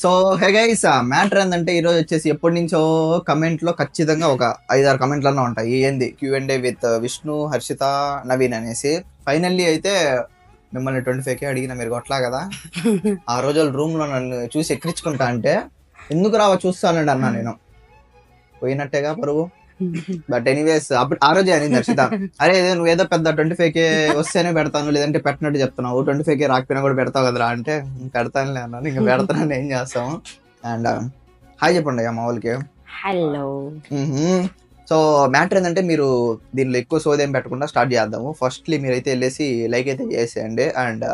So hey guys matter ఏంటంటే ఈరోజు వచ్చేసి ఎప్పటి నుంచో కమెంట్లో ఖచ్చితంగా ఒక 5-6 కమెంట్లన్నా ఉంటాయి. ఏంది Q&A విత్ విష్ణు, హర్షిత, నవీన్ అనేసి. ఫైనల్లీ అయితే మిమ్మల్ని 25K అడిగిన, మీరు కొట్లా కదా. ఆ రోజు రూమ్లో నన్ను చూసి ఎక్కించుకుంటా అంటే ఎందుకు రావా చూస్తానండి అన్నా. నేను పోయినట్టేగా పరువు. బట్ ఎనీవేస్ అప్పుడు ఆ రోజే అనింది హర్షిత, అరే నువ్వేదో పెద్ద 25K వస్తేనే పెడతాను, లేదంటే పెట్టినట్టు చెప్తున్నావు, 25K రాకపోయినా కూడా పెడతావు కదరా అంటే పెడతానులే అన్నాను. ఇంకా పెడతానని ఏం చేస్తాము. అండ్ హాయ్ చెప్పండి మా వాళ్ళకి. హలో. సో మ్యాటర్ ఏంటంటే మీరు దీనిలో ఎక్కువ సోదేం పెట్టకుండా స్టార్ట్ చేద్దాము. ఫస్ట్లీ మీరైతే వెళ్ళేసి లైక్ అయితే చేసేయండి. అండ్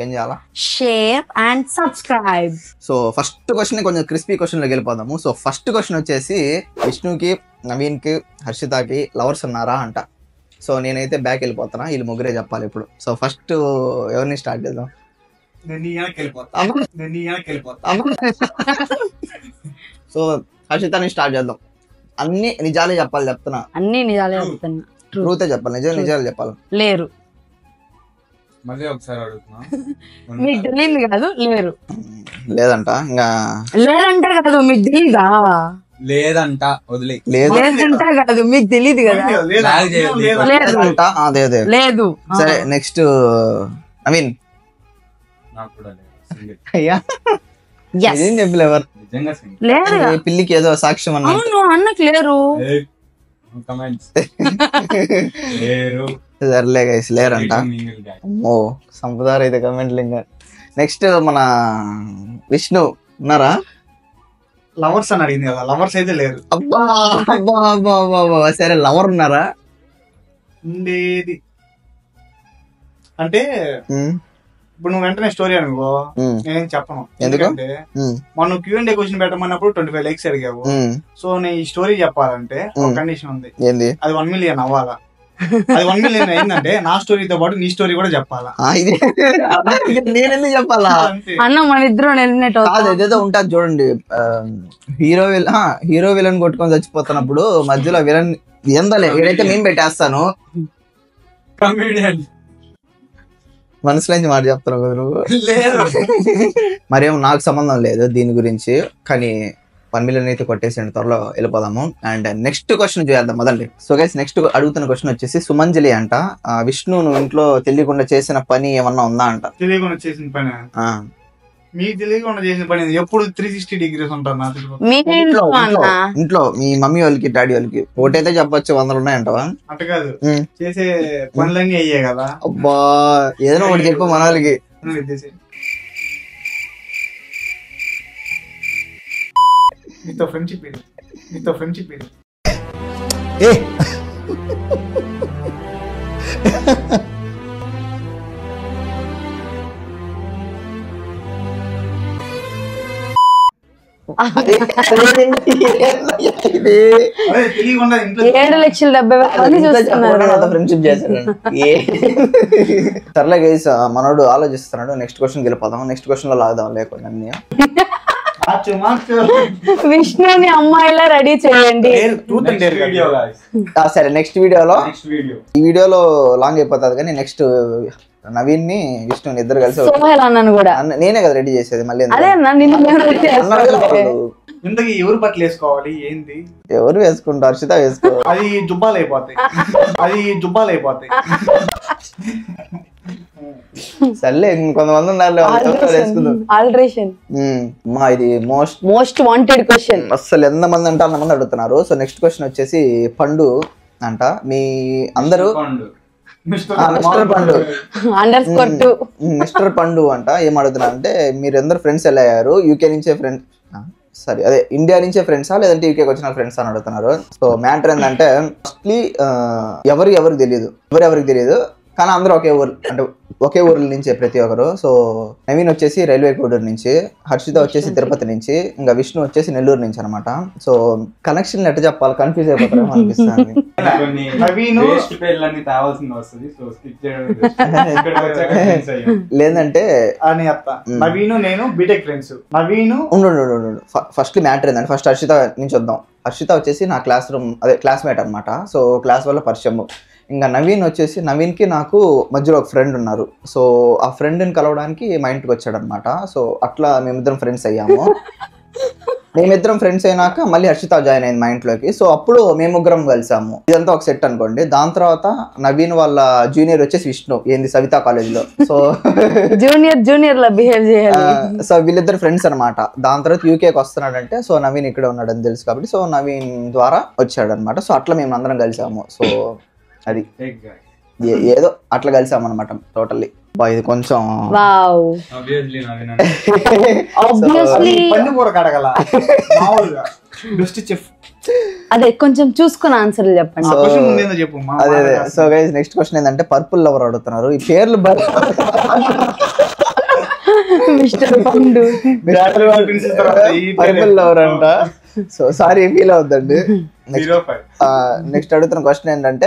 ఏం చేయాలా, share and subscribe. So first question కొంచెం క్రిస్పీ క్వశ్చన్లోకి వెళ్ళిపోదాము. సో ఫస్ట్ క్వశ్చన్ వచ్చేసి విష్ణుకి, నవీన్కి, హర్షితకి లవర్స్ ఉన్నారా అంట. సో నేనైతే బ్యాక్ వెళ్ళిపోతానా, వీళ్ళు ముగ్గురే చెప్పాలి ఇప్పుడు. సో ఫస్ట్ ఎవరిని స్టార్ట్ చేద్దాం? సో హర్షితని స్టార్ట్ చేద్దాం. అన్ని నిజాలే చెప్పాలి చెప్తున్నా, అన్ని నిజాలే చెప్తున్నా. ట్రూతే చెప్పాలి, నిజాలు చెప్పాలి. లేరు, మళ్ళీ ఒకసారి అడుగుతున్నా. మీకు తెలియదు కాదు, లేరు. లేదంట, ఇంకా లేదంట కాదు, మీకు తెలియదా? లేదంట, వదిలే. లేదంట కాదు, మీకు తెలియదు కదా. లేదంట, అదే అదే లేదు. సరే నెక్స్ట్ నవీన్. నాకు కూడా లేదు. అయ్యా Yes. ఏం చెప్పలేవారు, నిజంగా సింగిల్. లేదు. పిల్లికి ఏదో సాక్ష్యం అన్నా. అవును, అన్నకు లేరు. కమెంట్స్ లేరు. సర్లే గైస్ లేరంట. Mingle guy. ఓ సంపదారు అయితే కమెంట్లు. ఇంకా నెక్స్ట్ మన విష్ణు ఉన్నారా? లవర్స్ అని అడిగింది కదా, లవర్స్ అయితే లేరు. అబ్బా అబ్బా అబ్బా అబ్బా. సరే లవర్ ఉన్నారా? ఉండేది అంటే ఇప్పుడు నువ్వు వెంటనే స్టోరీ అనుకో, నేనేం చెప్పను. ఎందుకు? ఎందుకంటే మనం Q&A క్వశ్చన్ పెట్టమన్నప్పుడు 25 లైక్స్ అడిగావు. సో నేను ఈ స్టోరీ చెప్పాలంటే ఒక కండిషన్ ఉంది. ఏంది? అది 1 మిలియన్ అవ్వాలా. అది 1 మిలియన్ అయిందంటే నా స్టోరీతో పాటు నీ స్టోరీ కూడా చెప్పాలా. ఇది నేనెందుకు చెప్పాలా? అంతే. అన్న మన ఇద్దరు ఎలిమినేట్ కాదు, ఏదేదో ఉంటుంది చూడండి. హీరో విలన్ కొట్టుకొని చచ్చిపోతున్నప్పుడు మధ్యలో విలన్ ఎందలే ఏదైతే నేను పెట్టేస్తాను. కమెడియన్ మనసులోంచి మాట చెప్తున్నావు కదా నువ్వు. లేదు. మరేమో నాకు సంబంధం లేదు దీని గురించి, కానీ 1 మిలియన్ అయితే కొట్టేసి త్వరలో వెళ్ళిపోదాము. అండ్ నెక్స్ట్ క్వశ్చన్ చేద్దాం మొదలండి. సో గైస్ నెక్స్ట్ అడుగుతున్న క్వశ్చన్ వచ్చేసి సుమంజలి అంట. విష్ణు నువ్వు ఇంట్లో తెలియకుండా చేసిన పని ఏమన్నా ఉందా అంట. తెలియకుండా చేసిన పని, మీకు తెలియకుండా చేసిన పని ఎప్పుడు 360 degrees ఉంటారు నా తెలుగు. ఇంట్లో మీ మమ్మీ వాళ్ళకి, డాడీ వాళ్ళకి ఒకటైతే చెప్పొచ్చు, 100 ఉన్నాయంటవా? అట్ట కాదు, చేసే పనులన్నీ అయ్యాయి కదా. అబ్బా ఏదైనా ఒకటి చెప్పు మన వాళ్ళకి. మీతో ఫ్రెండ్షిప్ ఇది, మీతో ఫ్రెండ్షిప్ ఇది. అదే తెలియకుండా ఇంట్లో 7,70,000 చూస్తున్నారు. ఫ్రెండ్షిప్ చేశాడు. సర్లే గైస్ మనోడు ఆలోచిస్తున్నాడు. నెక్స్ట్ క్వశ్చన్ వెళ్ళిపోదాం. నెక్స్ట్ క్వశ్చన్ లో లాగుదాం లేకుండా అన్ని. విష్ణుని అమ్మాయిలా రెడీ చేయండి. Video guys. సరే నెక్స్ట్ వీడియోలో, నెక్స్ట్ వీడియో, ఈ వీడియోలో లాంగ్ అయిపోతుంది కానీ నెక్స్ట్ నవీన్ ని విష్ణుని ఇద్దరు కలిసి సోహెల్ అన్నను కూడా నేనే కదా రెడీ చేసేది. మళ్ళీ అదే అన్న నిన్ను ఇంతకీ ఎవరు బట్టలు వేసుకోవాలి ఏంది? ఎవరు వేసుకుంటారు? హర్షిత వేసుకో. అది జుబ్బాలు అయిపోతాయి, అది జుబ్బాలు అయిపోతాయి. సర్లే కొంతమంది ఉన్నారు ఆల్టరేషన్. మా ఇది మోస్ట్ వాంటెడ్ క్వశ్చన్. అసలు ఎంతమంది అంటే అంతమంది అడుగుతున్నారు. సో నెక్స్ట్ క్వశ్చన్ వచ్చేసి పండు అంట. మీ అందరూ మిస్టర్ పండు మిస్టర్ పండు అంట ఏం అడుగుతున్నారు అంటే, మీరు అందరు ఫ్రెండ్స్ ఎలా అయ్యారు? యూకే నుంచే ఫ్రెండ్స్, సారీ అదే ఇండియా నుంచే ఫ్రెండ్సా లేదంటే యూకేకి వచ్చిన ఫ్రెండ్స్ అని అడుగుతున్నారు. సో మ్యాటర్ ఏంటంటే ఫస్ట్లీ ఎవరికి తెలియదు కానీ అందరూ ఒకే ఊరు, అంటే ఒకే ఊర్ల నుంచే ప్రతి ఒక్కరు. సో నవీన్ వచ్చేసి రైల్వే కోడూరు నుంచి, హర్షిత వచ్చేసి తిరుపతి నుంచి, ఇంకా విష్ణు వచ్చేసి నెల్లూరు నుంచి అనమాట. సో కనెక్షన్ ఎట్లా చెప్పాలి, కన్ఫ్యూజ్ అయిపోతారేమో అనిపిస్తుంది. లేదంటే నవీను నేను BTech friends. Naveen first matter ఏంటంటే ఫస్ట్ హర్షిత నుంచి వద్దాం. హర్షిత వచ్చేసి నా క్లాస్ రూమ్, అదే క్లాస్మేట్ అనమాట. సో క్లాస్ వల్ల పరిచయం. ఇంకా నవీన్ వచ్చేసి నవీన్కి నాకు మధ్యలో ఒక ఫ్రెండ్ ఉన్నారు. సో ఆ ఫ్రెండ్ని కలవడానికి మా ఇంటికి వచ్చాడు అనమాట. సో అట్లా మేమిద్దరం ఫ్రెండ్స్ అయ్యాము. మేమిద్దరం ఫ్రెండ్స్ అయినాక మళ్ళీ హర్షిత జాయిన్ అయింది మా ఇంట్లోకి. సో అప్పుడు మేము ముగ్గురం కలిసాము. ఇదంతా ఒక సెట్ అనుకోండి. దాని తర్వాత నవీన్ వాళ్ళ జూనియర్ వచ్చేసి విష్ణు, ఏంది సవితా కాలేజ్లో. సో జూనియర్ లా బిహేవ్ చేయాలి. సో వీళ్ళిద్దరు ఫ్రెండ్స్ అనమాట. దాని తర్వాత యూకేకి వస్తున్నాడంటే సో నవీన్ ఇక్కడ ఉన్నాడని తెలుసు కాబట్టి సో నవీన్ ద్వారా వచ్చాడు అనమాట. సో అట్లా మేము అందరం కలిసాము. సో అది ఏదో అట్లా కలిసాము అనమాట టోటల్లీ. ఇది కొంచెం వావ్ ఆబ్వియస్లీ పందికూర కడగల మామూలుగా బెస్ట్ చెఫ్. అదే కొంచెం చూసుకుని ఆన్సర్లు చెప్పండి. క్వశ్చన్ ముందేందో చెప్పు. అదే అదే. సో గైస్ నెక్స్ట్ క్వశ్చన్ ఏంటంటే పర్పుల్ లవర్ అడుగుతున్నారు. ఈ పేర్లు మిస్టర్ పండు పర్పుల్ లవర్ అంట. సో సారీ ఫీల్ అవుద్దండి. నెక్స్ట్ అడుగుతున్న క్వశ్చన్ ఏంటంటే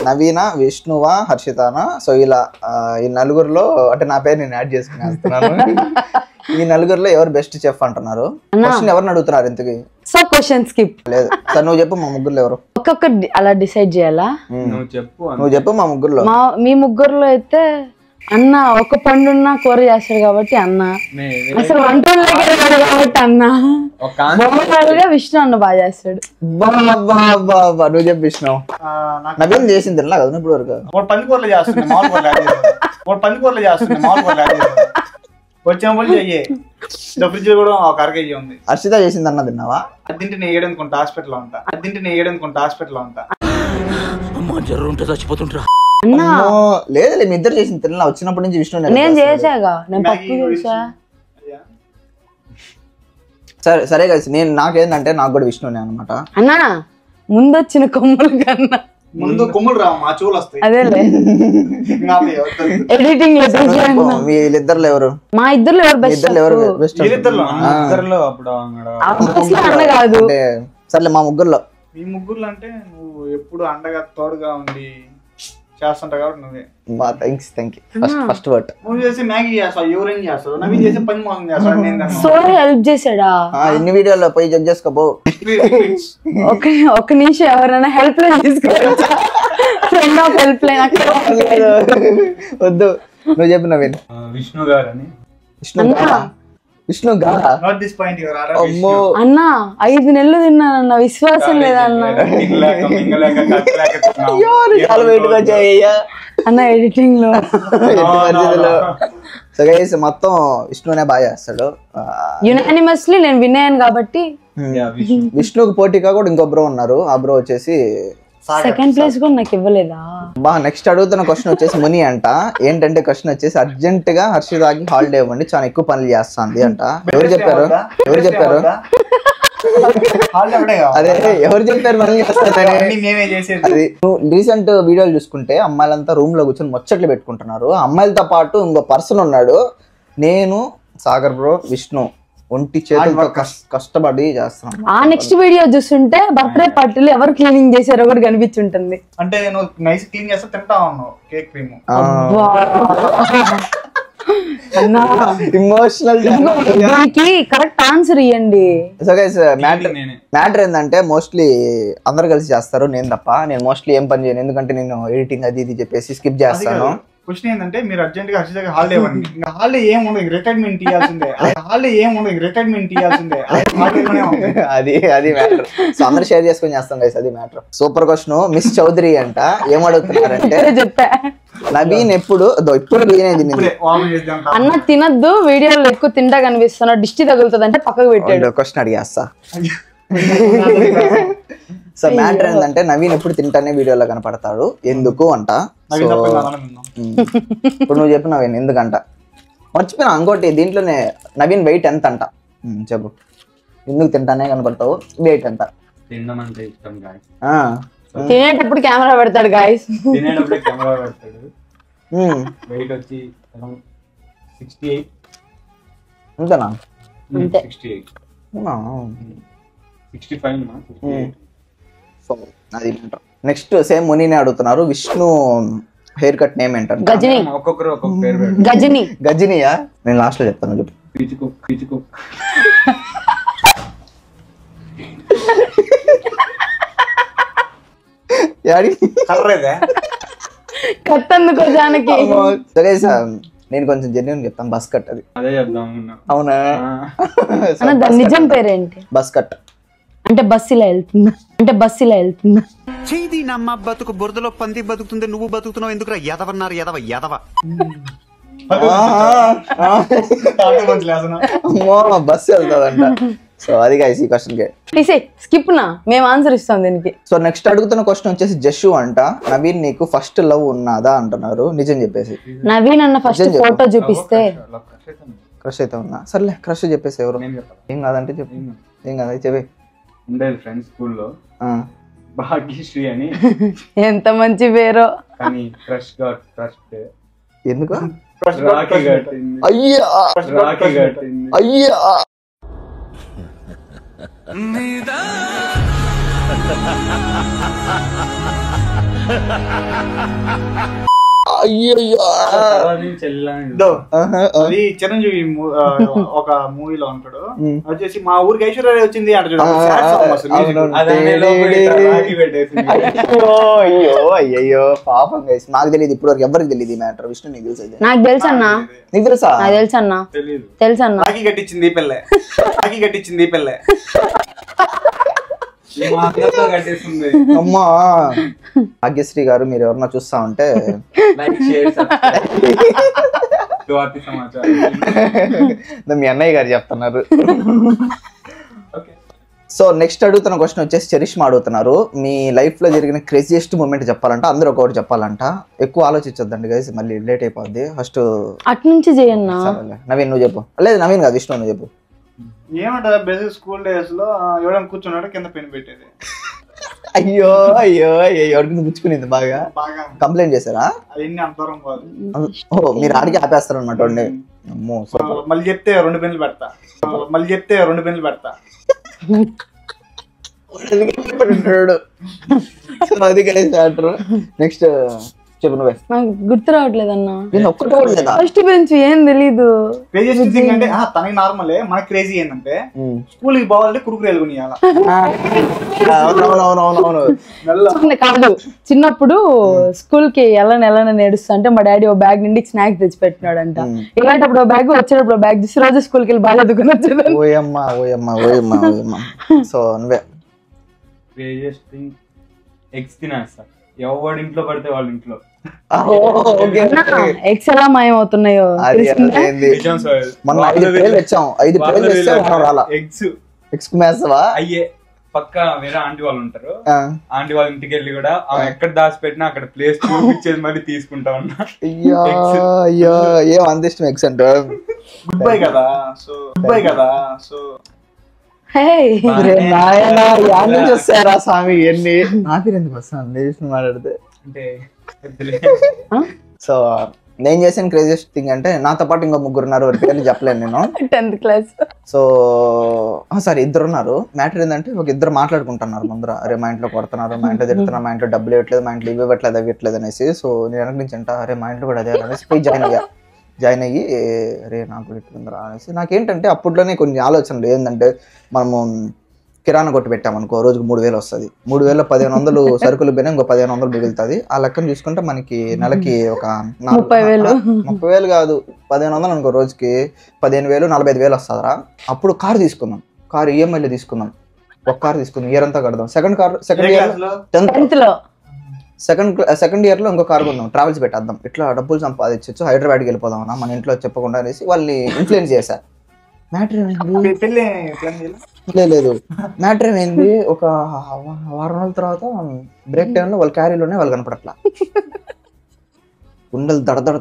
నవీన, విష్ణువా, హర్షితానా? సో ఇలా ఈ నలుగురులో అంటే నా పేరు నేను యాడ్ చేసుకుని వేస్తున్నాను. ఈ నలుగురులో ఎవరు బెస్ట్ చెఫ్ అంటున్నారు? క్వశ్చన్ ఎవరిని అడుగుతున్నారు ఇంతకి? So question skip. లేదు సార్, నువ్వు చెప్పు మా ముగ్గురులో ఎవరు? ఒక్కొక్కటి అలా డిసైడ్ చేయాలా? నువ్వు చెప్పు మా ముగ్గురులో. మీ ముగ్గురులో అయితే అన్న ఒక పండున్న కూర చేస్తాడు కాబట్టి అన్న, అసలు వంటలకి కాబట్టి అన్న, బొమ్మలుగా విష్ణు అన్న బాగా చేస్తాడు. నువ్వు చెప్పు విష్ణు. నవీన్ చేసింది తినలా కదా ఇప్పుడు వరకు? పందికూరలు చేస్తుంది మామూలు వచ్చినప్పుడు చెయ్యి. ఫ్రిడ్జ్ కూడా ఒక అరకేజీ ఉంది. హర్షిత చేసింది అన్న తిన్నావా? అదింటి నేను ఏడనుకుంటా హాస్పిటల్లో ఉంటా. అన్న లేదు మీ ఇద్దరు చేసింది తినలా. వచ్చినప్పటి నుంచి విష్ణు నేను చేసాగా, నేను పప్పు చేసా. సరే సరే కలిసి నేను నాకేందంటే నాకు కూడా విష్ణునే అనమాట. అన్న ముందొచ్చిన కొమ్ములు కన్నా ముందు కొమ్ములు రావు, మా చెవులు వస్తాయి. అదేలే ఎడిటింగ్ వీళ్ళిద్దరు ఎవరు? మా ఇద్దరు ఎవరు బెస్ట్? ఇద్దరు ఎవరు బెస్ట్? అన్న కాదు. సర్లే మా ముగ్గురులో. మీ ముగ్గురు అంటే నువ్వు ఎప్పుడు అండగా తోడుగా ఉండి చేస్తుంటావు కాబట్టి నువ్వే. Thank you. ఫస్ట్ వర్డ్ నువ్వు చేసి మ్యాగీ చేస్తావు, ఎవరేం చేస్తావు, నవీన్ చేసి పని మోసం చేస్తావు. సో హెల్ప్ చేసాడా? ఎన్ని వీడియోలో పోయి జడ్జ్ చేసుకోబో. ఒక నిమిషం ఎవరైనా హెల్ప్ లైన్ తీసుకోవచ్చా? ఫ్రెండ్ ఆఫ్ హెల్ప్ లైన్ వద్దు. నువ్వు చెప్పు నవీన్. విష్ణు గారు అని. విష్ణు గారా? అమ్మో అన్న 5 నెలలు తిన్నానన్న, విశ్వాసం లేదన్న. అన్న ఎడిటింగ్ లో మొత్తం విష్ణునే బాగా చేస్తాడు. యునానిమస్లీ నేను విన్నాను కాబట్టి. విష్ణుకి పోటీగా కూడా ఇంకో బ్రో ఉన్నారు. ఆ బ్రో వచ్చేసి సెకండ్ ప్లేస్ కూడా నాకు ఇవ్వలేదా? నెక్స్ట్ అడుగుతున్న క్వశ్చన్ వచ్చేసి ముని అంట. ఏంటంటే క్వశ్చన్ వచ్చేసి అర్జెంట్ గా హర్షితాకి హాలిడే ఇవ్వండి, చాలా ఎక్కువ పనులు చేస్తుంది అంట. ఎవరు చెప్పారు? అదే ఎవరు చెప్పారు పనులు చేస్తానని? అది రీసెంట్ వీడియోలు చూసుకుంటే అమ్మాయిలంతా రూమ్ లో కూర్చొని ముచ్చట్లు పెట్టుకుంటున్నారు. అమ్మాయిలతో పాటు ఇంకో పర్సన్ ఉన్నాడు. నేను, సాగర్ బ్రో, విష్ణు ఒంటి చేతులతో కష్టపడి చేస్తాం. ఆ నెక్స్ట్ వీడియో చూస్తుంటే బర్త్డే పార్టీలు ఎవరు క్లీనింగ్ చేశారో కూడా కనిపించుంటుంది. అంటే నువ్వు నైస్ క్లీన్ చేస్తా తింటా ఉన్నావు cake cream. Emotional correct answer ఇవ్వండి. సో గైస్ మ్యాటర్ ఏంటంటే మోస్ట్లీ అందరు కలిసి చేస్తారు, నేను తప్ప. నేను మోస్ట్లీ ఏం పని చేయను, ఎందుకంటే నేను ఎడిటింగ్ అది ఇది చెప్పేసి స్కిప్ చేస్తాను. క్వశ్చన్ ఏంటంటే మీరు అర్జెంట్ గా హర్షితకి హాలిడే ఇవ్వండి. ఇంకా హాలిడే ఏముండదు, రిటైర్మెంట్ ఇవ్వాల్సిందే. అది మ్యాటర్. సో అందరు షేర్ చేసుకొని చేస్తాం గైస్, అది matter. Super question. Miss Chowdary అంట ఏమడుగుతున్నారంటే నవీన్ ఎప్పుడు అన్న తినద్దు, వీడియోలో ఎక్కువ తింటా కనిపిస్తున్నా, దిష్టి తగులుతుంది అంటే పక్కకు పెట్టాడు. క్వశ్చన్ అడిగేస్తా. సో మ్యాటర్ ఏంటంటే నవీన్ ఎప్పుడు తింటానే వీడియోలో కనపడతాడు, ఎందుకు అంట. ఇప్పుడు నువ్వు చెప్పు నవీన్ ఎందుకంట. మర్చిపోయినా ఇంకోటి, దీంట్లోనే నవీన్ వెయిట్ ఎంత అంట చెప్పు. ఎందుకు తింటానే కనపడతావు, వెయిట్ ఎంత? తినమంటే ఇష్టం గాయస్. తినేటప్పుడు కెమెరా పెడతాడు గాయస్. తినేటప్పుడు కెమెరా పెడతాడు. వెయిట్ వచ్చి 68. అంతేనా? 68. 65. సో అది నెక్స్ట్ సేమ్ మునినే అడుగుతున్నారు. విష్ణు హెయిర్ కట్ నేమ్ ఏంటంటే గజని. ఒక్కొక్కరు ఒక్కొక్క పేరు పెట్టారు. గజని. గజనియా? నేను లాస్ట్ లో చెప్తాను చెప్పు. పిచుకు. యాడి కర్రేదే కట్ అందుకో జానకి. నేను కొంచెం జెన్యున్ చెప్తాను, బస్ కట్ అది. అదే చెప్దాం. అవునా? అన్న దాని నిజం పేరేంటి? బస్ కట్ అంటే బస్సు ఇలా వెళ్తుందా? అంటే బస్సు ఇలా వెళ్తుందా? చేది నమ్మ బతుకు బురదలో పంది బతుకుతుంది, నువ్వు బతుకుతున్నావు ఎందుకురా ఎదవన్నారు ఎదవ. బస్సు వెళ్తాదంట. సో అది గైస్ ఈ క్వశ్చన్ కి స్కిప్ నా, మేము ఆన్సర్ ఇస్తాం దీనికి. సో నెక్స్ట్ అడుగుతున్న క్వశ్చన్ వచ్చేసి జషు అంట, నవీన్ నీకు ఫస్ట్ లవ్ ఉన్నదా అంటున్నారు. నిజం చెప్పేసి. నవీన్ అన్న ఫస్ట్ ఫోటో చూపిస్తే క్రష్ అయితే ఉన్నా. సర్లే క్రష్ చెప్పేసి ఎవరు ఏం కాదంటే చెప్పు. ఏం కాదు చెప్పే. ఉండేది ఫ్రెండ్స్ స్కూల్లో భాగ్యశ్రీ అని. ఎంత మంచి పేరో. కానీ క్రష్ గాట్ క్రష్ ఎందుకు? రాఖీ కట్టింది. అయ్యా రాఖీ కట్టింది. అయ్యా అది చిరంజీవి ఒక మూవీలో ఉంటాడు, వచ్చేసి మా ఊరికి ఐశ్వర్య వచ్చింది అంట చూడు. అయ్యో పాపం గైస్, నాకు తెలియదు ఇప్పుడు వరకు ఎవరికి తెలియదు ఈ మ్యాటర్. విష్ణు నీకు తెలుసు? నాకు తెలుసు అన్నా. నీకు తెలుసా? నాకు తెలుసు అన్నా. తెలుసు అన్నా. రాఖీ కట్టించింది పిల్లే, రాఖీ కట్టించింది పిల్లే. అమ్మా భాగ్యశ్రీ గారు, మీరు ఎవరన్నా చూస్తా ఉంటే మీ అన్నయ్య గారు చెప్తున్నారు. సో నెక్స్ట్ అడుగుతున్న క్వశ్చన్ వచ్చేసి చరిష్మా అడుగుతున్నారు, మీ లైఫ్ లో జరిగిన క్రేజియెస్ట్ మూమెంట్ చెప్పాలంట. అందరూ ఒకటి చెప్పాలంట, ఎక్కువ ఆలోచించొద్దండి గైస్, మళ్ళీ లేట్ అయిపోద్ది. ఫస్ట్ అటు నుంచి చేయన్నా. నవీన్ నువ్వు చెప్పు. లేదు నవీన్ కాదు, విష్ణు నువ్వు చెప్పు. ఏమంటారు బేసిక్ స్కూల్ డేస్ లో ఎవరైనా కూర్చున్నాడు కింద పెన్ పెట్టేది. అయ్యో అయ్యో అయ్యో, ఎవరికి గుచ్చుకునేది బాగా. కంప్లైంట్ చేశారా? అవన్నీ అంతరం కాదు. ఓ మీరు ఆడికి ఆపేస్తారు అనమాట. మళ్ళీ చెప్తే 2 పెన్నులు పెడతా, మళ్ళీ చెప్తే 2 పెన్నులు పెడతా. అది నెక్స్ట్ చెప్పు నువ్వే. నాకు గుర్తు రావట్లేదన్నా. ఒక్కటి ఫస్ట్ బెంచ్ ఏం తెలీదు. క్రేజియస్ట్ థింగ్ అంటే తనకి నార్మలే, మనకి క్రేజీ ఏంటంటే స్కూల్ కి పోవాలంటే కురుకురేలు కొనియాల. కాదు, చిన్నప్పుడు స్కూల్ కి ఎలా నేడుస్తా అంటే మా డాడీ ఓ బ్యాగ్ నిండి స్నాక్స్ తెచ్చి పెట్టినాడంట. ఇలాంటప్పుడు బ్యాగ్ వచ్చేటప్పుడు బ్యాగ్ తీసి రోజు స్కూల్ కి వెళ్ళి బాగా చదువుకుని వచ్చేది. ఓయమ్మా ఓయమ్మా ఓయమ్మా ఓయమ్మా. సో నువ్వే. క్రేజియస్ట్ థింగ్ ఎగ్స్ తినేస్తా, ఎవరి ఇంట్లో పడితే వాళ్ళ ఇంట్లో. ఎగ్స్ ఎలా మాయమవుతున్నాయో మొన్న 5 పేర్లు వచ్చాం, 5 పేర్లు ఎగ్స్ మేస్తావా? అయ్యే పక్క వేరే ఆంటీ వాళ్ళు ఉంటారు, ఆంటీ వాళ్ళ ఇంటికి వెళ్ళి కూడా ఎక్కడ దాచి పెట్టినా అక్కడ ప్లేస్ చూపించేది మరి తీసుకుంటా ఉన్నా. అయ్యో ఏం అంత ఇష్టం ఎగ్స్ అంటే? గుడ్ బై కదా. సో గుడ్ బై కదా. సో చూస్తారా స్వామి ఎన్ని నా పేరు ఎందుకు వస్తాను మాట్లాడితే. సో నేను చేసిన క్రేజియస్ట్ థింగ్ అంటే, నాతో పాటు ఇంకో 3 ఉన్నారు, వారి పేర్లు చెప్పలేను నేను. 10th class. సో సారీ 2 ఉన్నారు. మ్యాటర్ ఏంటంటే, ఒక 2 మాట్లాడుకుంటున్నారు ముందర, అరే మా ఇంట్లో కొడుతున్నారు, మా ఇంట్లో తిడుతున్నారు, మా ఇంట్లో డబ్బులు ఇవ్వట్లేదు, మా ఇంట్లో ఇవ్వట్లేదు అవి ఇవ్వట్లేదు అనేసి. సో నేను వెనక నుంచి అంట, అరే మా ఇంట్లో కూడా అదే అనేసి పోయి జాయిన్ అయ్యి అరే నాకు కూడా ఇట్లుందిరా అనేసి. నాకేంటంటే అప్పట్లోనే కొన్ని ఆలోచనలు ఏంటంటే, మనము కిరాణా కొట్టు పెట్టామనుకో, రోజుకు 3000 వస్తుంది. 3000లో 1500 సరుకులు పోయినా ఇంకో 1500 మిగులుతుంది. ఆ లెక్కను చూసుకుంటే మనకి నెలకి ఒక 30,000 కాదు 1500 అనుకో, రోజుకి 15,000 45,000 వస్తుందిరా. అప్పుడు కారు తీసుకుందాం, కారు ఈఎంఐలో తీసుకుందాం, ఒక కారు తీసుకుందాం, ఇయర్ అంతా కడదాం. సెకండ్ ఇయర్ లో ఇంకో కారు కొందాం, ట్రావెల్స్ పెట్టేద్దాం, ఇట్లా డబ్బులు సంపాదించచ్చు, హైదరాబాద్కి వెళ్ళిపోదాం అన్న మన ఇంట్లో చెప్పకుండా అనేసి వాళ్ళని ఇన్ఫ్లుయెన్స్ చేశా. మ్యాటర్ లేదు, మ్యాటర్ ఏమైంది, ఒక వారం రోజుల తర్వాత బ్రేక్ టైంలో వాళ్ళ క్యారీలోనే వాళ్ళు కనపడట్లా, గుండెలు దడదడ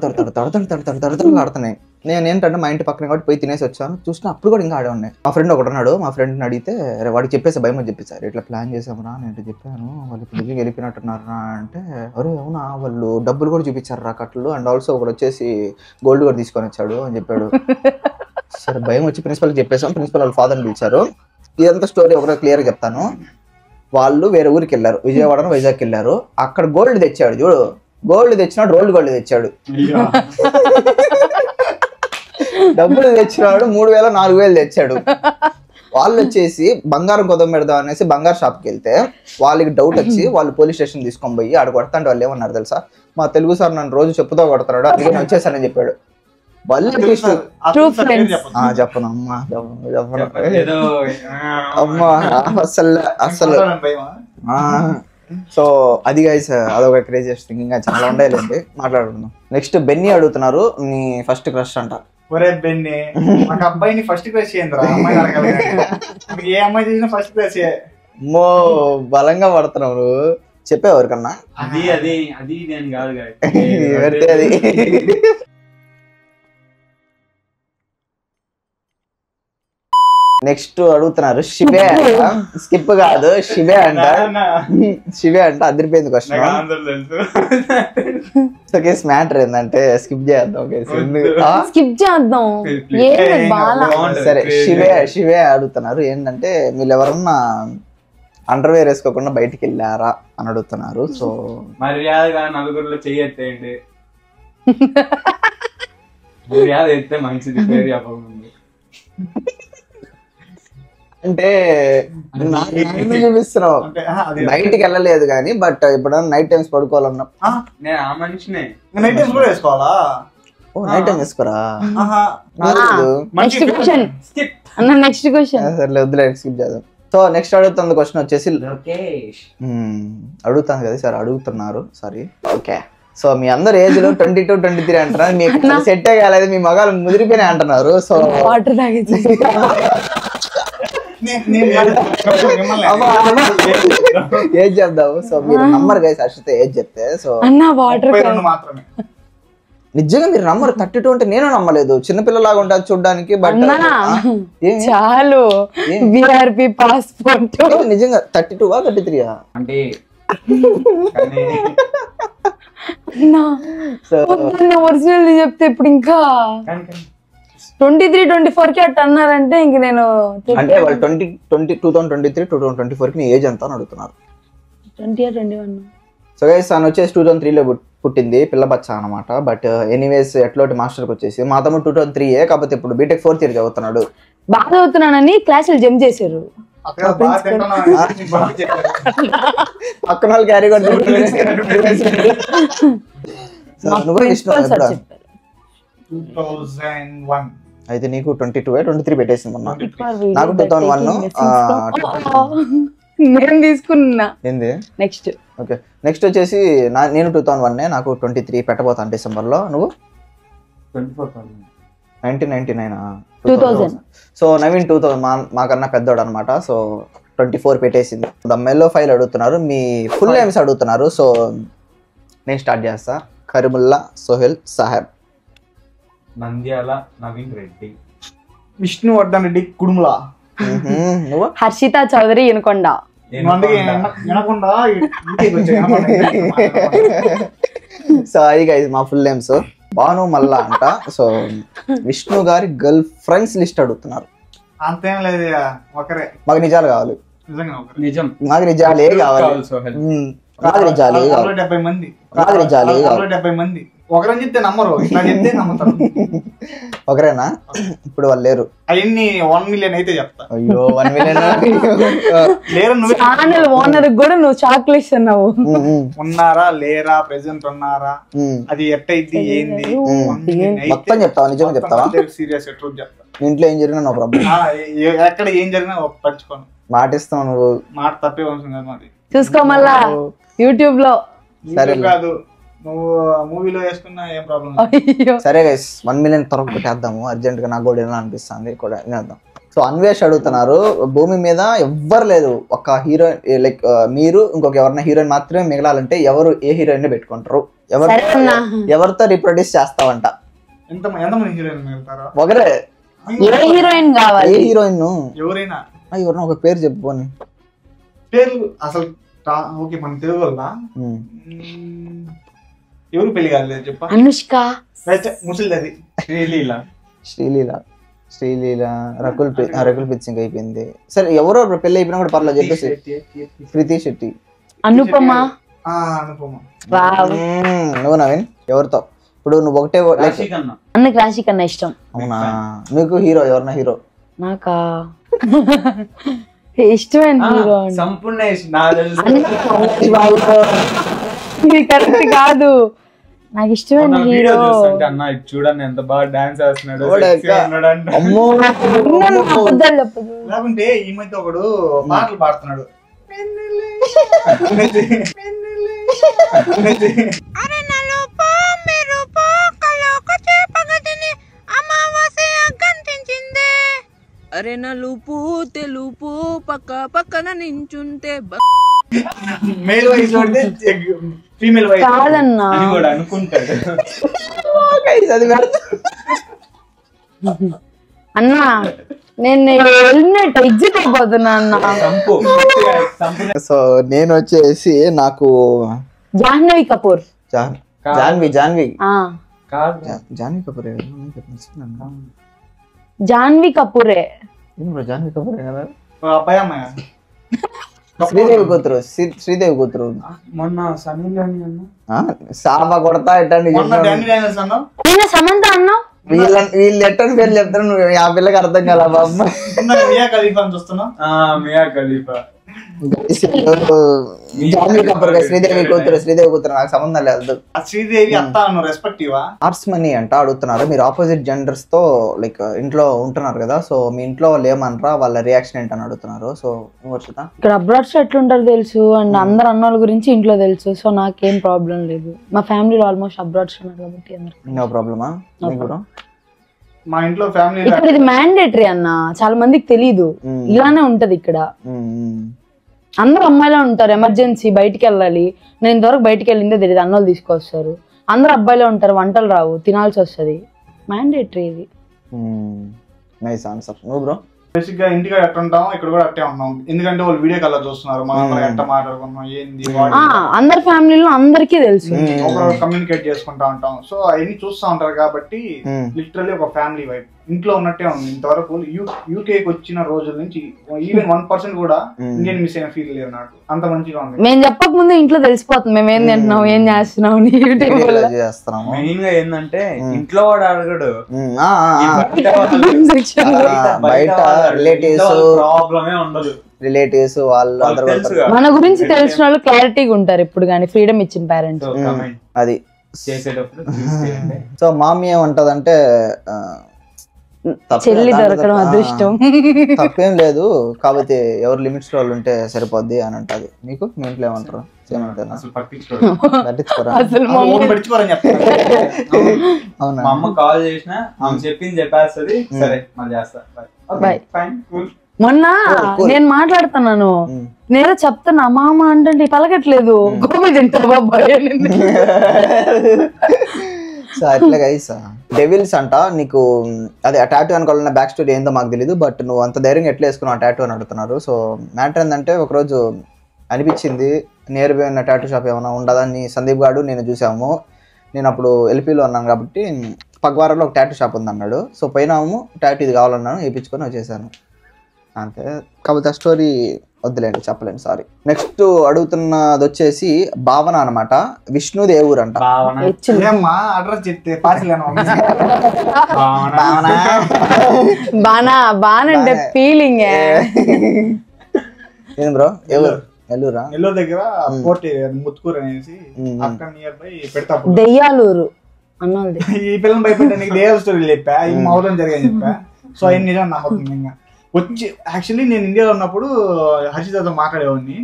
ఆడుతున్నాయి. నేను ఏంటంటే మా ఇంటి పక్కన కాబట్టి పోయి తినేసి వచ్చాను, చూసినా అప్పుడు కూడా ఇంకా ఆడే ఉన్నాయి. మా ఫ్రెండ్ ఒకటి ఉన్నాడు, మా ఫ్రెండ్ని అడిగితే వాడికి చెప్పేసి భయం అని చెప్పేశారు, ఇట్లా ప్లాన్ చేసామరా నేను చెప్పాను, వాళ్ళు ఇప్పుడు దిగి వెళ్ళిపోయినట్టున్నారా అంటే, అరే అవునా వాళ్ళు డబ్బులు కూడా చూపించారు రా కట్టలు, అండ్ ఆల్సో ఒకటి వచ్చేసి గోల్డ్ కూడా తీసుకొని వచ్చాడు అని చెప్పాడు. సరే భయం వచ్చి ప్రిన్సిపల్కి చెప్పేసాం, ప్రిన్సిపల్ వాళ్ళ ఫాదర్ని పిలిచారు. ఇదంతా స్టోరీ ఒకటే క్లియర్గా చెప్తాను. వాళ్ళు వేరే ఊరికి వెళ్ళారు, విజయవాడను వైజాగ్కి వెళ్ళారు, అక్కడ గోల్డ్ తెచ్చాడు చూడు, గోల్డ్ తెచ్చినాడు, రోల్డ్ గోల్డ్ తెచ్చాడు, డబ్బులు తెచ్చినాడు, 3,000 4,000 తెచ్చాడు. వాళ్ళు వచ్చేసి బంగారం కొదం పెడదాం అనేసి బంగారు షాప్కి వెళ్తే వాళ్ళకి డౌట్ వచ్చి వాళ్ళు పోలీస్ స్టేషన్ తీసుకొని పోయి ఆడ కొడతా అంటే వాళ్ళు ఏమన్నారు తెలుసా, మా తెలుగు సార్ నన్ను రోజు చెప్పుతో కొడతాడు, అందుకే నేను వచ్చేసానని చెప్పాడు. చెప్పను అమ్మా, ఏదో అమ్మా అసలు సో అది గైస్, అదొక క్రేజియస్ట్ థింగ్. ఇంకా చాలా ఉండేలేండి, మాట్లాడుకుందాం. నెక్స్ట్ బెన్నీ అడుగుతున్నారు, నీ ఫస్ట్ క్రష్ అంట. ఒరే బెన్నీ, ఒక అబ్బాయిని ఫస్ట్ క్రష్ ఏంద్రా, అమ్మాయి అడగాలి. ఏ అమ్మాయి చేసినా ఫస్ట్ క్రష్. మో బలంగా పడుతున్నావు నువ్వు, చెప్పేవారికన్నా అది అది అది నేను కాదు ఎవరితే అది. నెక్స్ట్ అడుగుతున్నారు శివే అంట, స్కిప్ కాదు శివే అంట. శివే అంట, అదిరిపోయింది క్వశ్చన్. సో కేసు మ్యాటర్ ఏంటంటే స్కిప్ చేద్దాం, స్కిప్ చేద్దాం. సరే శివే అడుగుతున్నారు ఏంటంటే, మీరు ఎవరన్నా అండర్వేర్ వేసుకోకుండా బయటికి వెళ్ళారా అని అడుగుతున్నారు. సో మర్యాదగా నలుగురిలో చెయ్యెత్తేయండి, మర్యాద ఎత్తే మంచిది, పేరు చెప్పకముందు. అంటే చూపిస్తున్నావు, బయటికి వెళ్ళలేదు కానీ బట్ ఇప్పుడు నైట్ టైమ్స్ పడుకోవాలన్నా నేను ఆ మనిషినే. నైట్ టైమ్స్ కూడా వేసుకోవాలా? నైట్ టైం వేసుకోరా? Next question. సర్లే వద్దులే, స్కిప్ చేద్దాం. సో నెక్స్ట్ అడుగుతుంది క్వశ్చన్ వచ్చేసి, అడుగుతాను కదా సార్, అడుగుతున్నారు సారీ. ఓకే, సో మీ అందరు ఏజ్ లో 22, 23 అంటున్నారు, మీకు సెట్ కాలేదు, మీ మగాలు ముదిరిపోయినాయి అంటున్నారు. సో వాటర్ తాగేసి ఏజ్ చెప్దాము. సో మీరు నంబర్ గైస్ హర్షిత ఏజ్ చెప్తే, సో వాటర్ మాత్రమే. నిజంగా మీరు నంబర్ 32 అంటే నేను నమ్మలేదు, చిన్నపిల్లలాగా ఉంటుంది చూడడానికి. బట్ చాలు, విఆర్పి పాస్పోర్ట్. నిజంగా 32 33 అంటే ఒరిజినల్ చెప్తే ఇప్పుడు ఇంకా 23, 24 కి అట్ట అన్నారంటే ఇంక నేను అంటే వాళ్ళు 2023, 2024 కి నీ ఏజ్ ఎంత అని అడుగుతున్నారు. 20 or 21. సో గైస్ తను వచ్చేసి 2003లో పుట్టింది, పిల్ల బచ్చ అనమాట. బట్ ఎనీవేస్ ఎట్లోటి మాస్టర్కి వచ్చేసి, మా తమ్ముడు 2003 కాకపోతే ఇప్పుడు బీటెక్ 4th year చదువుతున్నాడు. బాగా చదువుతున్నానని క్లాసులు జంప్ చేశారు. పక్కన వాళ్ళు క్యారీ అయితే నీకు 22, 23 పెట్టేసింది మొన్న. నాకు 2001 నేను తీసుకున్నా. ఏంది నెక్స్ట్? ఓకే, నెక్స్ట్ వచ్చేసి నేను 2001, నాకు 23 పెట్టబోతాను డిసెంబర్ లో. నువ్వు 1999. సో నవీన్ 2000 మాకన్నా పెద్దోడు అనమాట. సో 24 పెట్టేసింది. మెల్లో ఫైల్ అడుగుతున్నారు, మీ ఫుల్ నేమ్స్ అడుగుతున్నారు. సో నేను స్టార్ట్ చేస్తా. కరీముల్లా సోహెల్ సాహెబ్. నంద్యాల నవీన్ రెడ్డి. విష్ణు వర్ధన్ రెడ్డి కుడుములా. నువ్వు? హర్షిత చౌదరి వినకొండ. సో అది గైస్ మా ఫుల్ నేమ్స్. భాను మల్లా అంట. సో విష్ణు గారి గర్ల్ ఫ్రెండ్స్ లిస్ట్ అడుగుతున్నారు. అంతేం లేదు, ఒకరే. మాకు నిజాలు కావాలి, నిజం, నాకు నిజాలే కావాలి, నాకు నిజాలే కావాలి, 70 మంది, నాకు నిజాలే కావాలి. 70 మంది ఒకరని చెప్తే నమ్మరు, ఇట్లా చెప్తే నమ్ముతారు. ఒకరేనా? ఇప్పుడు వాళ్ళు లేరు. అవన్నీ 1 million అయితే చెప్తా. అయ్యో 1 million లేరు. ఛానల్ ఓనర్ కూడా నువ్వు చాక్లెట్స్ అన్నావు. ఉన్నారా లేరా, ప్రెసెంట్ ఉన్నారా, అది ఎట్టయితే ఏంది మొత్తం చెప్తావా? నిజంగా చెప్తావా? సీరియస్ ట్రూత్ చెప్తా. ఇంట్లో ఏం జరిగినా నో ప్రాబ్లం, ఎక్కడ ఏం జరిగినా పట్టుకోను. మాటిస్తావు నువ్వు, మాట తప్పే వంశం కదా మాది. చూసుకో మళ్ళా యూట్యూబ్ లో. సరే కాదు, నువ్వు మూవీలో వేసుకున్నా ఏం ప్రాబ్లం. సరే గైస్ 1 million త్వరగా కొట్టేద్దాము, అర్జెంట్ గా. నాకు కూడా ఎలా అనిపిస్తుంది కూడా వినేద్దాం. సో అన్వేష్ అడుగుతున్నారు, భూమి మీద ఎవ్వరు లేదు, ఒక హీరోయిన్ లైక్ మీరు ఇంకొక ఎవరైనా హీరోయిన్ మాత్రమే మిగలాలంటే ఎవరు, ఏ హీరోయిన్ ని పెట్టుకుంటారు? ఎవరితో రీప్రొడ్యూస్ చేస్తావంట? ఎంతమంది హీరోయిన్ మిగులుతారా? ఒకరే. ఏ హీరోయిన్ కావాలి? ఏ హీరోయిన్? ఎవరైనా ఎవరైనా ఒక పేరు చెప్పుకొని. పేర్లు అసలు ఓకే, మన తెలుగు వల్ల ఎవరు పెళ్లి కాలేదు చెప్ప? అనుష్క, ముసలిది శ్రీలీల, రకుల్ ప్రీత్ సింగ్ అయిపోయింది. సరే ఎవరో పెళ్లి అయిపోయినా కూడా పర్లేదు చెప్పేసి. కృతి శెట్టి, అనుపమ. నువ్వు నవీన్ ఎవరితో? ఇప్పుడు నువ్వు ఒకటే. అన్నకి రాశి కన్నా ఇష్టం. అవునా? నీకు హీరో ఎవరన్నా? హీరో నాకా ఇష్టమైన హీరో సంపూర్ణ కరెక్ట్ కాదు. నాకు ఇష్టమైన వీడియో హీరో చూస్తుంటే అన్న ఇది చూడండి ఎంత బాగా డాన్స్ వేస్తున్నాడు ఓడక్క. sexy గా ఉన్నాడు అంటే. అమ్మో అబద్ధాలు చెప్పదు. లేకుంటే ఈ మధ్య ఒకడు పాటలు పాడుతున్నాడు. అరే నలుపు తెలుపు పక్క పక్కన నించుంటే మేల్ వాయిస్ పడితే ఫీమేల్ వాయిస్. కాదన్నా అని కూడా అనుకుంటాడు. అది పెడతా. అన్నా నేను వెళ్ళినట్టు ఎగ్జిట్ అయిపోతున్నా అన్న. Sump sump. సో నేను వచ్చేసి నాకు జాహ్నవి కపూర్. జాన్వి ఆ కాదు జాన్వి కపూర్ జాహ్నవి కపూరే. జాన్వి కపూర్ కదా అబ్బాయి అమ్మాయి శ్రీదేవి కూతురు శ్రీదేవి కూతురు మొన్న సన్నీ లియోని అన్న సాబా కొడతా ఎట్టండి మొన్న డానీ డానియల్స్ అన్నావు. నేను సమంత అన్నా. వీళ్ళు ఎట్టని పేరు చెప్తారు నువ్వు ఆ పిల్లకి అర్థం కాల బాబు. మియా ఖలీఫా అని చూస్తున్నావు. మియా ఖలీఫా. జాన్వి కపూర్ శ్రీదేవి కూతురు నాకు సంబంధం లేదు. ఆ శ్రీదేవి అత్త అన్న రెస్పెక్టివా. ఆర్ట్స్ మనీ అంట అడుగుతున్నారు. మీరు ఆపోజిట్ జెండర్స్ తో లైక్ ఇంట్లో ఉంటున్నారు కదా, సో మీ ఇంట్లో వాళ్ళు ఏమనరా, వాళ్ళ రియాక్షన్ ఏంటని అడుగుతున్నారు. సో వర్షిత ఇక్కడ అబ్రాడ్స్ ఎట్లుంటారు తెలుసు, అండ్ అందరు అన్నోళ్ళ గురించి ఇంట్లో తెలుసు. సో నాకేం ప్రాబ్లం లేదు. మా ఫ్యామిలీలో ఆల్మోస్ట్ అబ్రాడ్స్ ఉన్నారు కాబట్టి నో ప్రాబ్లమా కూడా. మా ఇంట్లో ఫ్యామిలీ ఇక్కడ ఇది మ్యాండేటరీ అన్న, చాలా మందికి తెలీదు. ఇలానే ఉంటది ఇక్కడ. అందరు అమ్మాయిలే ఉంటారు. ఎమర్జెన్సీ బయటికి వెళ్ళాలి, నేను ఇంతవరకు బయటికి వెళ్ళిందే తెలియదు. అన్నోళ్ళు తీసుకొస్తారు. అందరు అబ్బాయిలే ఉంటారు. వంటలు రావు, తినాల్సి వస్తుంది. మ్యాండేటరీ ఇది. Nice answer. నువ్వు బ్రో? బేసిక్ గా ఇంటికి ఎట్లా ఉంటాం ఇక్కడ కూడా అట్టే ఉన్నాం. ఎందుకంటే వాళ్ళు వీడియో కాల్ చూస్తున్నారు, మనం ఎట్లా మాట్లాడుకున్నాం ఏంది అందరి ఫ్యామిలీలో అందరికీ తెలుసు. కమ్యూనికేట్ చేసుకుంటా ఉంటాం. సో అవన్నీ చూస్తూ ఉంటారు కాబట్టి లిటరల్లీ ఒక ఫ్యామిలీ వైబ్ ఇంట్లో ఉన్నట్టే ఉంది. ఇంతవరకు యూకేకి వచ్చిన రోజుల నుంచి ఈవెన్ 1% కూడా ఇండియన్ మిస్ అయిన ఫీల్ లేదు నాకు. అంత మంచిగా ఉంది. మేము చెప్పక ముందు ఇంట్లో తెలిసిపోతుంది మేము ఏం తింటున్నాం, ఏం చేస్తున్నాం. మెయిన్ గా ఏంటంటే ఇంట్లో వాడు అడగడు, బయట ప్రాబ్లమే ఉండదు. రిలేటివ్స్ వాళ్ళు మన గురించి తెలిసిన వాళ్ళు క్లారిటీగా ఉంటారు ఇప్పుడు, కానీ ఫ్రీడమ్ ఇచ్చిన పేరెంట్స్ అది చేసేటప్పుడు. సో మామీ ఏమంటదంటే చెల్లి దొరకడం అదృష్టం, తప్పేం లేదు, కాకపోతే ఎవరు లిమిట్స్ వాళ్ళు ఉంటే సరిపోద్ది అని అంటది. మీకు మీ ఇంట్లో ఏమంటారు? అవునా? మా అమ్మ కాల్ చేసినా ఆమె చెప్పింది చెప్పేస్తుంది, సరే మళ్ళీ చేస్తా. మొన్న నేను మాట్లాడుతున్నాను, నేనే చెప్తున్నా మామ అంటే పలకట్లేదు. గోపి తింటారు బాబాయ్. సో అట్లా గైస్ డెవిల్స్ అంట. నీకు అదే ఆ టాటూ అనుకోవాలన్న బ్యాక్ స్టోరీ ఏందో మాకు తెలియదు, బట్ నువ్వు అంత ధైర్యంగా ఎట్లా వేసుకున్నావు ఆ టాటూ అని అడుగుతున్నారు. సో మ్యాటర్ ఏంటంటే ఒకరోజు అనిపించింది నియర్ బై ఉన్న టాటూ షాప్ ఏమైనా ఉండదని సందీప్ గారు నేను చూసాము. నేను అప్పుడు ఎల్పీలో ఉన్నాను కాబట్టి పగవారంలో ఒక టాటూ షాప్ ఉంది అన్నాడు. సో పోయినాము, టాటూ ఇది కావాలన్నాను, వేయించుకొని వచ్చేసాను అంతే. కాకపోతే ఆ స్టోరీ వద్దులేండి, చెప్పలేండి, సారీ. నెక్స్ట్ అడుగుతున్నది వచ్చేసి భావన అనమాట. విష్ణుదేవూర్ అంట. అడ్రస్ చెప్తే పార్సల్ బానంటే ఫీలింగ్ ఏం బ్రో? ఎవరు? నెల్లూరా? నెల్లూరు దగ్గర పోటీ ముత్తుకూరు అనేసి అక్కడ నియర్ బై పెడతా. దెయ్యాలూరు అన్నది. ఈ పిల్లలు భయపెట్టడానికి దెయ్యాల స్టోరీ చెప్పా, ఈ మౌలం జరిగాని చెప్పా. సో అవి నిజం నమ్మకం. ఇంకా వచ్చి యాక్చువల్లీ నేను ఇండియాలో ఉన్నప్పుడు హర్షితతో మాట్లాడేవాడిని.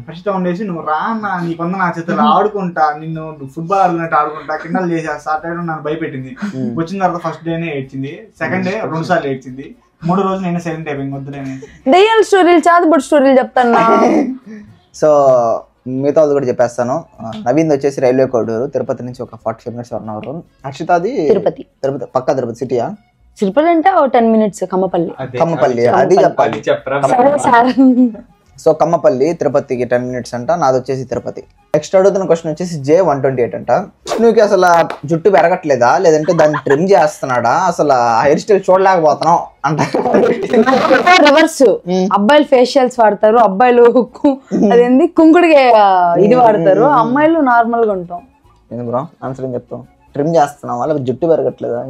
హర్షిత ఉండేసి నువ్వు రా అన్న, నీ కొంద నా చేతులు ఆడుకుంటా, నిన్ను ఫుట్బాల్ ఆడుకున్నట్టు ఆడుకుంటా, కిండలు చేసేస్తా అట్లా నన్ను భయపెట్టింది. వచ్చిన తర్వాత ఫస్ట్ డేనే ఏడ్చింది, సెకండ్ డే 2 సార్లు ఏడ్చింది, 3 రోజులు నేను సైలెంట్ అయిపోయింది. వద్దులేని దెయ్యాల స్టోరీలు చాదుబడి స్టోరీలు చెప్తాను. సో మిగతా కూడా చెప్పేస్తాను. నవీన్ వచ్చేసి రైల్వే కోడూరు, తిరుపతి నుంచి ఒక 45 minutes 1 hour. హర్షితది తిరుపతి. పక్కా తిరుపతి సిటీయా? తిరుపతి అంటే 10 minutes. కమ్మపల్లి అది చెప్పాలి. సో కమ్మపల్లి తిరుపతికి 10 minutes అంట. నాది వచ్చేసి తిరుపతి. నెక్స్ట్ అడుగుతున్న క్వశ్చన్ వచ్చేసి J128 అంట. నువ్వు అసలు జుట్టు పెరగట్లేదా, లేదంటే దాన్ని ట్రిమ్ చేస్తున్నాడా, అసలు హెయిర్ స్టైల్ చూడలేకపోతున్నావు అంట. రివర్స్, అబ్బాయిలు ఫేషియల్స్ వాడతారు, అబ్బాయిలు అదేంది కుంకుడిగా ఇది వాడతారు, అమ్మాయిలు నార్మల్ గా ఉంటాం. ఏంది బ్రో ఆన్సర్ ఏం చెప్తావు? ట్రిమ్ చేస్తున్నావా, లేదా జుట్టు పెరగట్లేదా?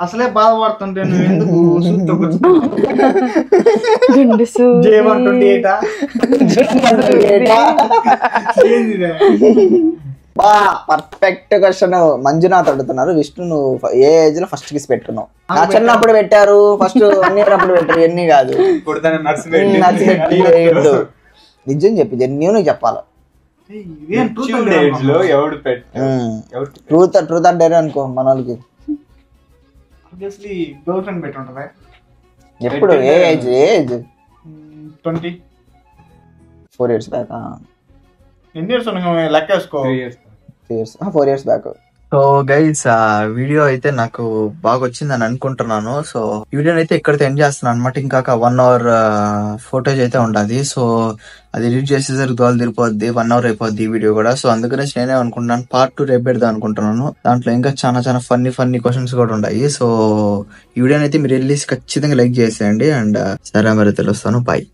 అసలే బాధపడుతుంటే నువ్వు ఎందుకు బా పర్ఫెక్ట్ క్వశ్చన్. మంజునాథ్ అడుగుతున్నారు, విష్ణు నువ్వు ఏ ఏజ్ లో ఫస్ట్ కిస్ పెట్టుకున్నావు? నా చిన్నప్పుడు పెట్టారు, ఫస్ట్ 1 year అప్పుడు పెట్టారు, ఎన్ని కాదు. నిజం చెప్పి జెన్యూన్ చెప్పాలి. ట్రూత్ అంటే అనుకో మన వాళ్ళకి. గర్ల్ ఫ్రెండ్ పెట్టి ఉంటుందా? ఎప్పుడు ఏ ఏజ్? 20. 4 years back. ఎన్ని ఇయర్స్ లెక్క వేసుకో. 4 years back. So guys video అయితే నాకు బాగా వచ్చిందని అనుకుంటున్నాను. సో ఈ వీడియోని అయితే ఇక్కడితో ఎండ్ చేస్తున్నాను అనమాట. ఇంకా 1 hour ఫోటేజ్ అయితే ఉండాలి. సో అది ఎడిట్ చేసేసరికి దోలు తిరిపోద్ది, 1 hour అయిపోద్ది ఈ వీడియో కూడా. సో అందుకనే నేనే అనుకుంటున్నాను part 2 రేపు పెడదాం అనుకుంటున్నాను. దాంట్లో ఇంకా చాలా ఫన్నీ క్వశ్చన్స్ కూడా ఉన్నాయి. సో ఈ వీడియోని అయితే మీరు వెళ్ళి ఖచ్చితంగా లైక్ చేసేయండి. అండ్ సరే మరి తెలుస్తాను, బాయ్.